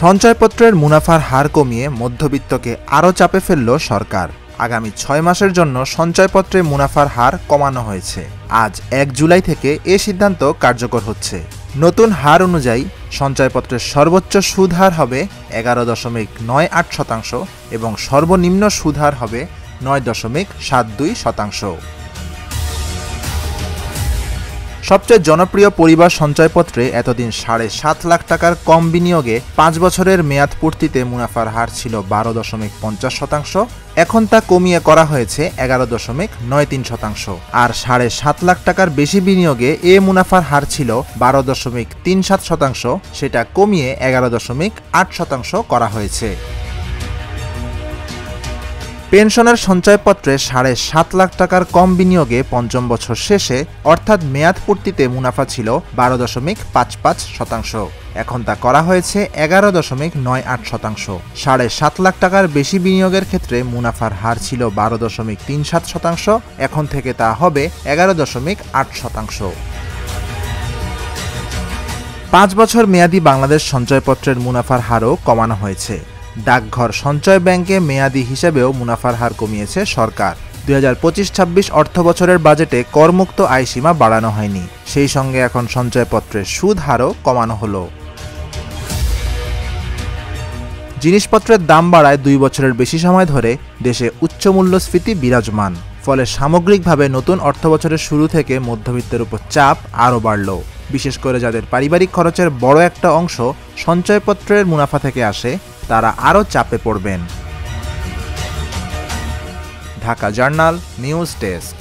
সঞ্চয়পত্রের মুনাফার হার কমিয়ে মধ্যবিত্তকে আরও চাপে ফেলল সরকার। আগামী ৬ মাসের জন্য সঞ্চয়পত্রে মুনাফার হার কমানো হয়েছে। আজ ১ জুলাই থেকে এ সিদ্ধান্ত কার্যকর হচ্ছে। নতুন হার অনুযায়ী সঞ্চয়পত্রের সর্বোচ্চ সুদ হার হবে ১১.৯৮% এবং সর্বনিম্ন সুদ হার হবে ৯.৭২%। সবচেয়ে জনপ্রিয় পরিবার সঞ্চয়পত্রে এতদিন ৭.৫ লাখ টাকার কম বিনিয়োগে ৫ বছরের মেয়াদ পূর্তিতে মুনাফার হার ছিল ১২.৫০%। এখন তা কমিয়ে করা হয়েছে ১১.৯৩%। আর ৭.৫ লাখ টাকার বেশি বিনিয়োগে এ মুনাফার হার ছিল ১২.৩৭%, সেটা কমিয়ে ১১.৮% করা হয়েছে। পেনশনের সঞ্চয়পত্রে ৭.৫ লাখ টাকার কম বিনিয়োগে পঞ্চম বছর শেষে অর্থাৎ মেয়াদ পূর্তিতে মুনাফা ছিল ১২.৫৫%। এখন তা করা হয়েছে ১১.৯৮%। ৭.৫ লাখ টাকার বেশি বিনিয়োগের ক্ষেত্রে মুনাফার হার ছিল ১২.৩৭%, এখন থেকে তা হবে ১১.৮%। ৫ বছর মেয়াদী বাংলাদেশ সঞ্চয়পত্রের মুনাফার হারও কমানো হয়েছে। ডাকঘর সঞ্চয় ব্যাংকে মেয়াদি হিসেবেও মুনাফার হার কমিয়েছে সরকার। ২০২৫-২৬ অর্থবছরের বাজেটে করমুক্ত আয়সীমা বাড়ানো হয়নি, সেই সঙ্গে এখন সঞ্চয়পত্রের সুদ হারও কমানো হলো। জিনিসপত্রের দাম বাড়ায় ২ বছরের বেশি সময় ধরে দেশে উচ্চ মূল্যস্ফীতি বিরাজমান। ফলে সামগ্রিকভাবে নতুন অর্থবছরের শুরু থেকে মধ্যবিত্তের উপর চাপ আরও বাড়ল। বিশেষ করে যাদের পারিবারিক খরচের বড় একটা অংশ সঞ্চয়পত্রের মুনাফা থেকে আসে, তারা আরও চাপে পড়বেন। Dhaka journal news desk.